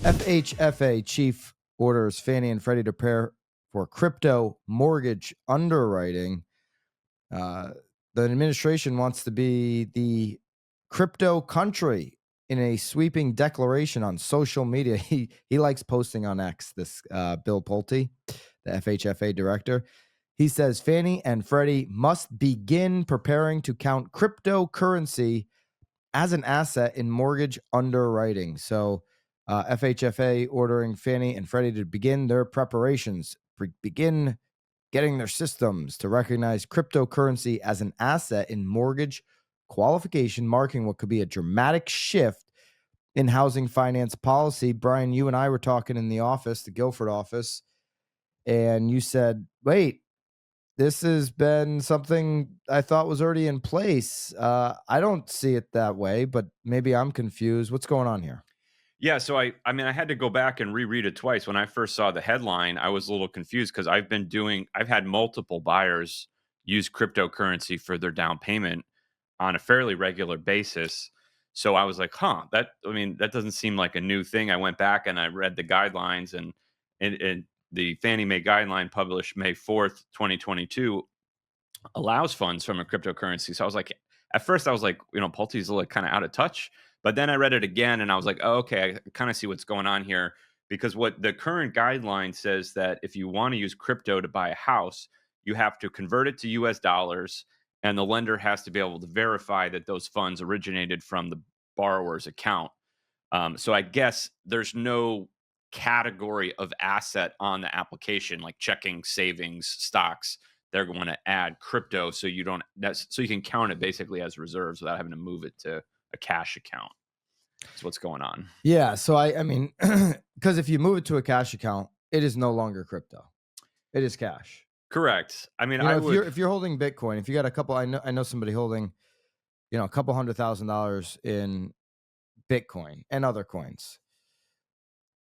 FHFA chief orders Fannie and Freddie to prepare for crypto mortgage underwriting. The administration wants to be the crypto country in a sweeping declaration on social media. He likes posting on X, this Bill Pulte, the FHFA director. He says Fannie and Freddie must begin preparing to count cryptocurrency as an asset in mortgage underwriting. So FHFA ordering Fannie and Freddie to begin their preparations, begin getting their systems to recognize cryptocurrency as an asset in mortgage qualification, marking what could be a dramatic shift in housing finance policy. Brian, you and I were talking in the office, the Guilford office, and you said, wait, this has been something I thought was already in place. I don't see it that way, but maybe I'm confused. What's going on here? Yeah, so I mean, I had to go back and reread it twice. When I first saw the headline, I was a little confused because I've had multiple buyers use cryptocurrency for their down payment on a fairly regular basis. So I was like, huh, that doesn't seem like a new thing. I went back and I read the guidelines and the Fannie Mae guideline published May 4th, 2022 allows funds from a cryptocurrency. So I was like, at first I was like, Pulte's a little kind of out of touch. But then I read it again and I was like, oh, okay, I kind of see what's going on here. Because what the current guideline says that if you want to use crypto to buy a house, you have to convert it to US dollars, and the lender has to be able to verify that those funds originated from the borrower's account. So I guess there's no category of asset on the application like checking, savings, stocks. They're going to add crypto so so you can count it basically as reserves without having to move it to a cash account. That's what's going on. Yeah. So I mean, because if you move it to a cash account, it is no longer crypto. It is cash. Correct. I mean, if you're holding Bitcoin, if you got a couple, I know somebody holding, a couple $100,000 in Bitcoin and other coins.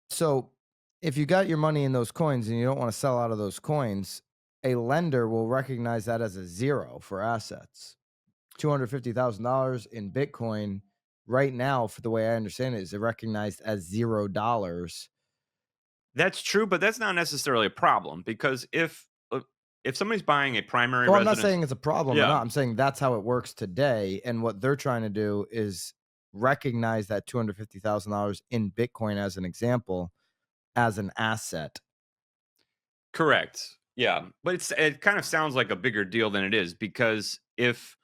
So if you got your money in those coins and you don't want to sell out of those coins, a lender will recognize that as a zero for assets. $250,000 in Bitcoin right now, for the way I understand it, is recognized as $0. That's true, but that's not necessarily a problem because if somebody's buying a primary Well, I'm not residence, saying it's a problem or yeah, not. I'm saying that's how it works today. And what they're trying to do is recognize that $250,000 in Bitcoin, as an example, as an asset. correct. Yeah, but it kind of sounds like a bigger deal than it is because if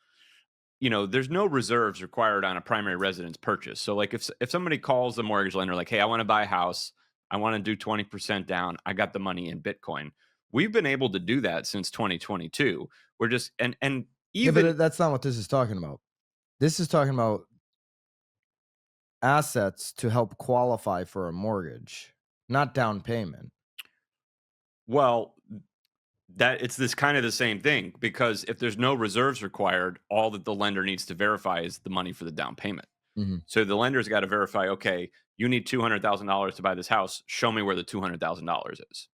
there's no reserves required on a primary residence purchase. So like if somebody calls the mortgage lender like, "Hey, I want to buy a house. I want to do 20% down. I got the money in Bitcoin." We've been able to do that since 2022. We're just and Yeah, but even that's not what this is talking about. This is talking about assets to help qualify for a mortgage, not down payment. well, that it's this kind of the same thing because if there's no reserves required, all that the lender needs to verify is the money for the down payment. Mm-hmm. So the lender's got to verify, okay, you need $200,000 to buy this house. Show me where the $200,000 is.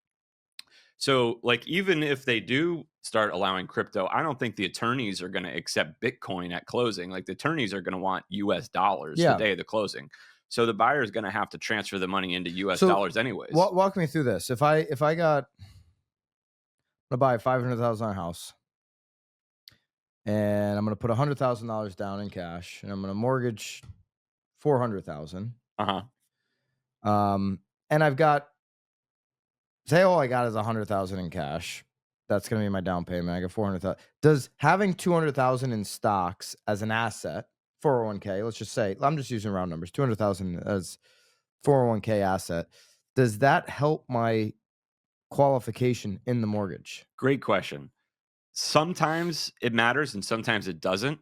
So, like, even if they do start allowing crypto, I don't think the attorneys are going to accept Bitcoin at closing. Like, the attorneys are going to want US dollars the Yeah. day of the closing. So the buyer is going to have to transfer the money into US So dollars anyways. walk me through this. If I got to buy a $500,000 house, and I'm going to put $100,000 down in cash, and I'm going to mortgage $400,000. Uh huh. And I've got, say, all I got is $100,000 in cash. That's going to be my down payment. I got $400,000. Does having $200,000 in stocks as an asset, 401k, let's just say, I'm just using round numbers, $200,000 as 401k asset, does that help my qualification in the mortgage? Great question. Sometimes it matters and sometimes it doesn't.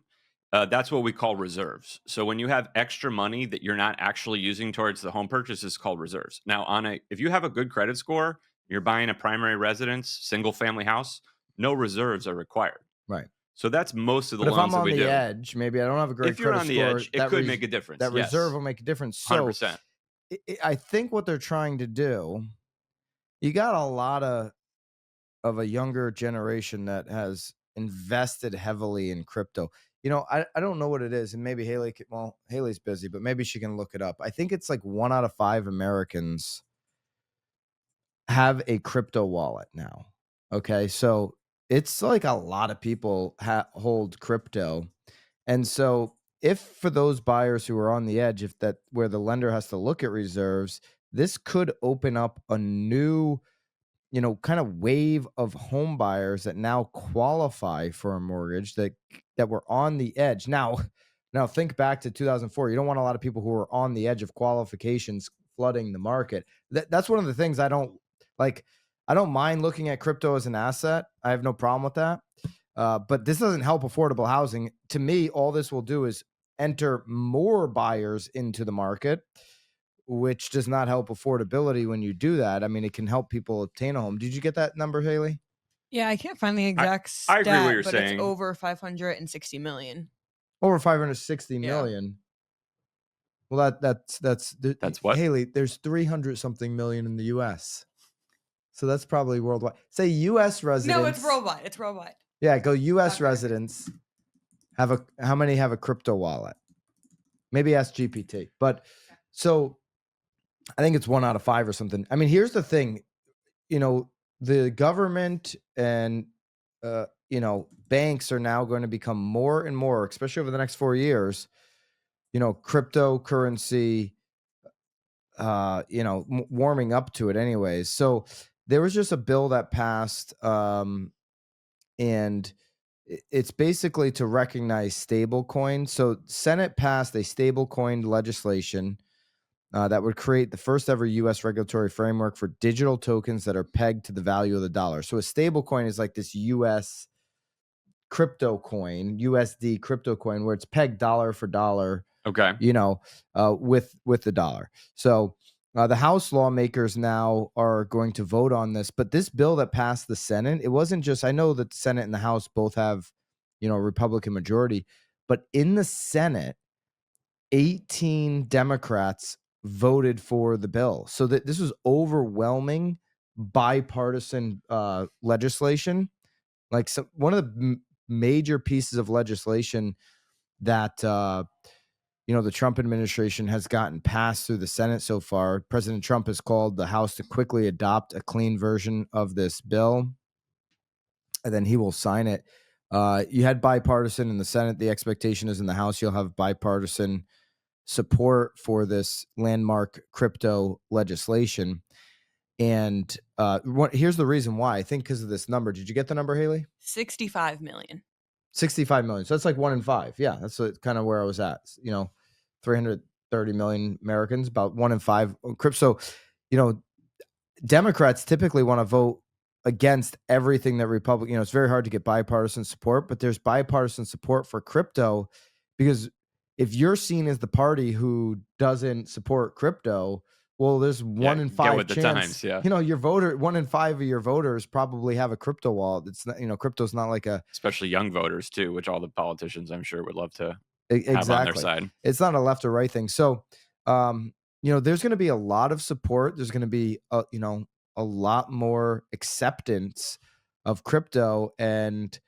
That's what we call reserves. So when you have extra money that you're not actually using towards the home purchase, is called reserves. Now, if you have a good credit score, you're buying a primary residence, single family house, no reserves are required. Right. So that's most of the But if loans I'm that on we the do. edge, maybe I don't have a great If you're credit on the score, edge, it could make a difference. that Yes, reserve will make a difference. So 100%. I think what they're trying to do, you got a lot of a younger generation that has invested heavily in crypto. I don't know what it is, and maybe Haley well, Haley's busy, but maybe she can look it up. I think it's like 1 out of 5 Americans have a crypto wallet now. Okay, so it's like a lot of people hold crypto, and so if for those buyers who are on the edge, if that where the lender has to look at reserves, this could open up a new kind of wave of home buyers that now qualify for a mortgage that were on the edge. Now think back to 2004. You don't want a lot of people who are on the edge of qualifications flooding the market. That's one of the things I don't like. I don't mind looking at crypto as an asset. I have no problem with that. But this doesn't help affordable housing. To me, all this will do is enter more buyers into the market, which does not help affordability when you do that. I mean, it can help people obtain a home. Did you get that number, Haley? Yeah, I can't find the I exact I agree what you're stat, but it's saying. over 560 million. Over 560 Yeah. million. Well, That's what? Haley, there's 300 something million in the US. So that's probably worldwide. Say US No, it's residents. worldwide. It's worldwide. Yeah, go US Not American. residents how many have a crypto wallet? Maybe ask GPT. But so I think it's 1 out of 5 or something. I mean, here's the thing, the government and banks are now going to become more and more, especially over the next 4 years, cryptocurrency, warming up to it anyways. So there was just a bill that passed, and it's basically to recognize stable coins. So Senate passed a stable coin legislation that would create the first ever U.S. regulatory framework for digital tokens that are pegged to the value of the dollar. So a stable coin is like this U.S. crypto coin, USD crypto coin, where it's pegged dollar for dollar, Okay. with the dollar. So the House lawmakers now are going to vote on this, but this bill that passed the Senate, it wasn't just, I know that the Senate and the House both have, Republican majority, but in the Senate, 18 Democrats voted for the bill. So that this was overwhelming bipartisan legislation. Like one of the major pieces of legislation that the Trump administration has gotten passed through the Senate so far. President Trump has called the House to quickly adopt a clean version of this bill, and then he will sign it. You had bipartisan in the Senate. The expectation is in the House you'll have bipartisan support for this landmark crypto legislation. And here's the reason why. I think because of this number. Did you get the number, Haley? 65 million. 65 million. So that's like 1 in 5. Yeah, that's kind of where I was at. 330 million Americans, about 1 in 5 crypto. So, Democrats typically want to vote against everything that Republican, it's very hard to get bipartisan support, but there's bipartisan support for crypto because if you're seen as the party who doesn't support crypto, well, there's 1 in 5 with the chance. times, yeah. Your voter, 1 in 5 of your voters probably have a crypto wallet. It's not, crypto's not like a Especially young voters too, which all the politicians I'm sure would love to have on their exactly. side. It's not a left or right thing. So, there's going to be a lot of support. There's going to be a lot more acceptance of crypto, and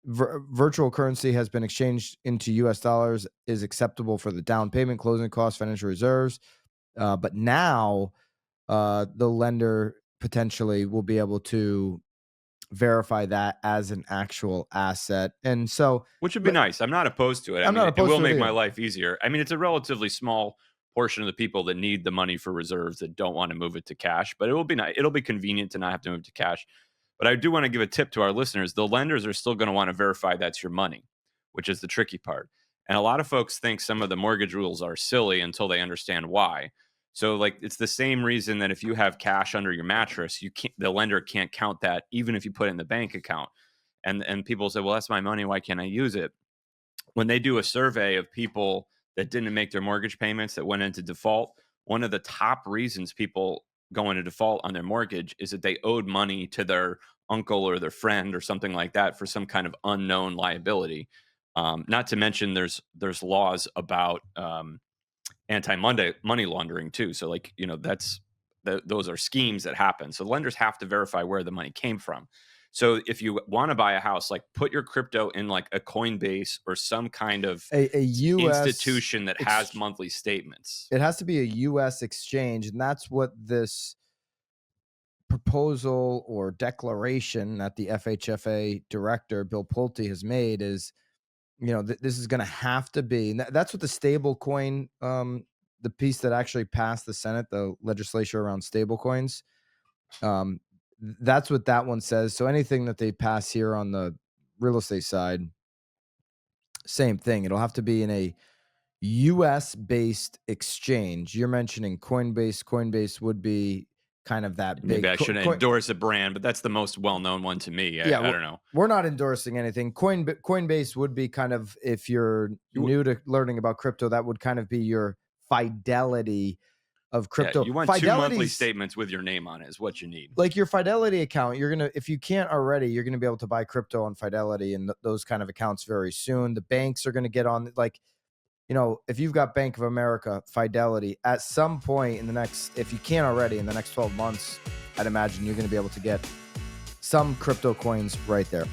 virtual currency has been exchanged into US dollars, is acceptable for the down payment, closing costs, financial reserves. But now the lender potentially will be able to verify that as an actual asset. And so, Which would be nice. I'm not opposed to it. I I'm mean, not it opposed will to it make my either. life easier. I mean, it's a relatively small portion of the people that need the money for reserves that don't want to move it to cash, but it will be nice. It'll be convenient to not have to move to cash. But I do want to give a tip to our listeners. The lenders are still going to want to verify that's your money, which is the tricky part. And a lot of folks think some of the mortgage rules are silly until they understand why. So, like, it's the same reason that if you have cash under your mattress, the lender can't count that even if you put it in the bank account. And people say, well, that's my money. Why can't I use it? When they do a survey of people that didn't make their mortgage payments that went into default, one of the top reasons people go into default on their mortgage is that they owed money to their uncle or their friend or something like that for some kind of unknown liability. Not to mention, there's laws about anti-money laundering too. So, like, those are schemes that happen. So lenders have to verify where the money came from. So if you want to buy a house, like put your crypto in like a Coinbase or some kind of A U.S. institution that has monthly statements. It has to be a U.S. exchange, and that's what this proposal or declaration that the FHFA director Bill Pulte has made is, this is going to have to be. And that's what the stable coin, the piece that actually passed the Senate, the legislature around stable coins. That's what that one says. So anything that they pass here on the real estate side, same thing. It'll have to be in a US based exchange. You're mentioning Coinbase. Coinbase would be kind of that big. Maybe I shouldn't endorse a brand, but that's the most well-known one to me. I don't know. We're not endorsing anything. Coinbase would be kind of, if you're new to learning about crypto, that would kind of be your Fidelity of crypto. You want 2 monthly statements with your name on it is what you need. Like your Fidelity account, if you can't already, you're gonna be able to buy crypto on Fidelity and those kind of accounts very soon. The banks are gonna get on, like, if you've got Bank of America, Fidelity, at some point in the next, if you can't already, in the next 12 months, I'd imagine you're gonna be able to get some crypto coins right there.